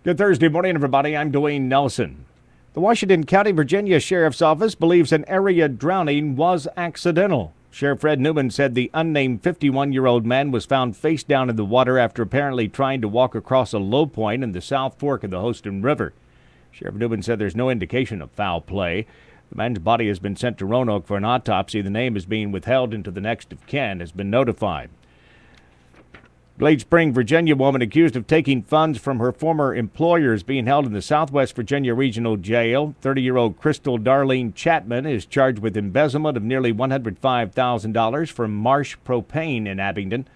Good Thursday morning, everybody. I'm Dwayne Nelson. The Washington County, Virginia Sheriff's Office believes an area drowning was accidental. Sheriff Fred Newman said the unnamed 51-year-old man was found face down in the water after apparently trying to walk across a low point in the South Fork of the Houston River. Sheriff Newman said there's no indication of foul play. The man's body has been sent to Roanoke for an autopsy. The name is being withheld until the next of kin has been notified. Glade Spring, Virginia woman accused of taking funds from her former employer is being held in the Southwest Virginia Regional Jail. 30-year-old Crystal Darlene Chapman is charged with embezzlement of nearly $105,000 from Marsh Propane in Abingdon.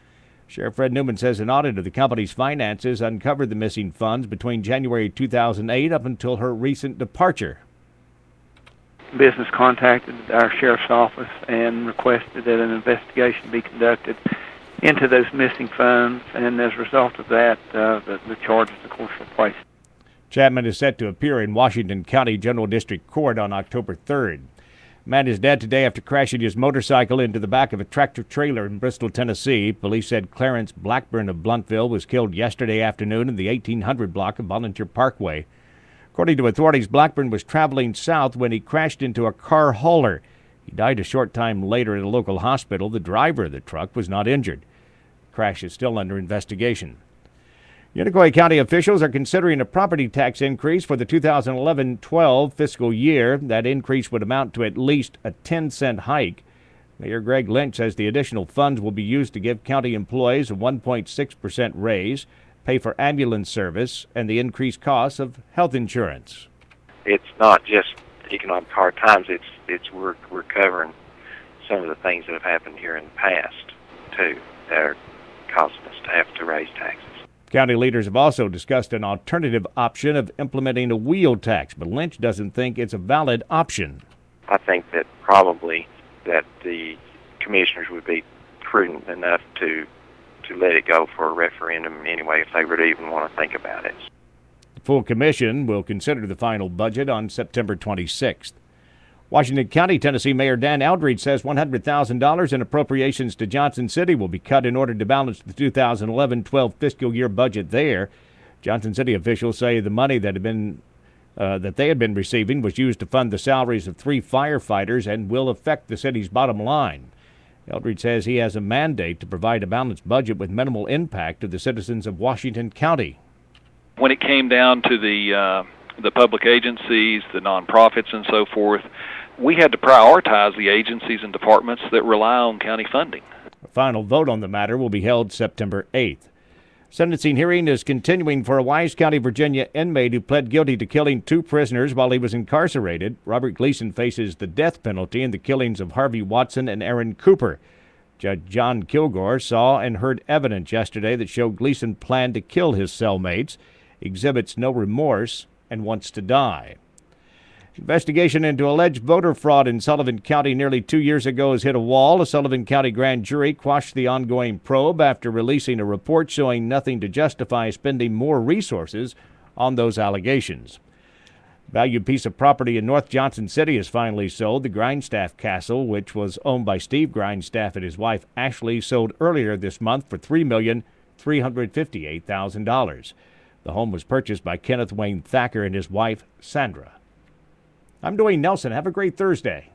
Sheriff Fred Newman says an audit of the company's finances uncovered the missing funds between January 2008 up until her recent departure. Business contacted our sheriff's office and requested that an investigation be conducted into those missing funds, and as a result of that, the charges, of course, were placed. Chapman is set to appear in Washington County General District Court on October 3rd. A man is dead today after crashing his motorcycle into the back of a tractor-trailer in Bristol, Tennessee. Police said Clarence Blackburn of Bluntville was killed yesterday afternoon in the 1800 block of Volunteer Parkway. According to authorities, Blackburn was traveling south when he crashed into a car hauler. He died a short time later at a local hospital. The driver of the truck was not injured. The crash is still under investigation. Unicoi County officials are considering a property tax increase for the 2011-12 fiscal year. That increase would amount to at least a 10-cent hike. Mayor Greg Lynch says the additional funds will be used to give county employees a 1.6% raise, pay for ambulance service, and the increased costs of health insurance. It's not just economic hard times. We're covering some of the things that have happened here in the past too that are causing us to have to raise taxes. County leaders have also discussed an alternative option of implementing a wheel tax, but Lynch doesn't think it's a valid option. I think that probably that the commissioners would be prudent enough to let it go for a referendum anyway if they would even want to think about it. The full commission will consider the final budget on September 26th. Washington County, Tennessee Mayor Dan Eldridge says $100,000 in appropriations to Johnson City will be cut in order to balance the 2011-12 fiscal year budget there. Johnson City officials say the money that they had been receiving was used to fund the salaries of 3 firefighters and will affect the city's bottom line. Eldridge says he has a mandate to provide a balanced budget with minimal impact to the citizens of Washington County. When it came down to the public agencies, the nonprofits, and so forth, we had to prioritize the agencies and departments that rely on county funding. A final vote on the matter will be held September 8th. Sentencing hearing is continuing for a Wise County, Virginia inmate who pled guilty to killing 2 prisoners while he was incarcerated. Robert Gleason faces the death penalty in the killings of Harvey Watson and Aaron Cooper. Judge John Kilgore saw and heard evidence yesterday that showed Gleason planned to kill his cellmates, exhibits no remorse, and wants to die. Investigation into alleged voter fraud in Sullivan County nearly 2 years ago has hit a wall. A Sullivan County grand jury quashed the ongoing probe after releasing a report showing nothing to justify spending more resources on those allegations. Valued piece of property in North Johnson City is finally sold. The Grindstaff Castle, which was owned by Steve Grindstaff and his wife Ashley, sold earlier this month for $3,358,000. The home was purchased by Kenneth Wayne Thacker and his wife, Sandra. I'm Dwayne Nelson. Have a great Thursday.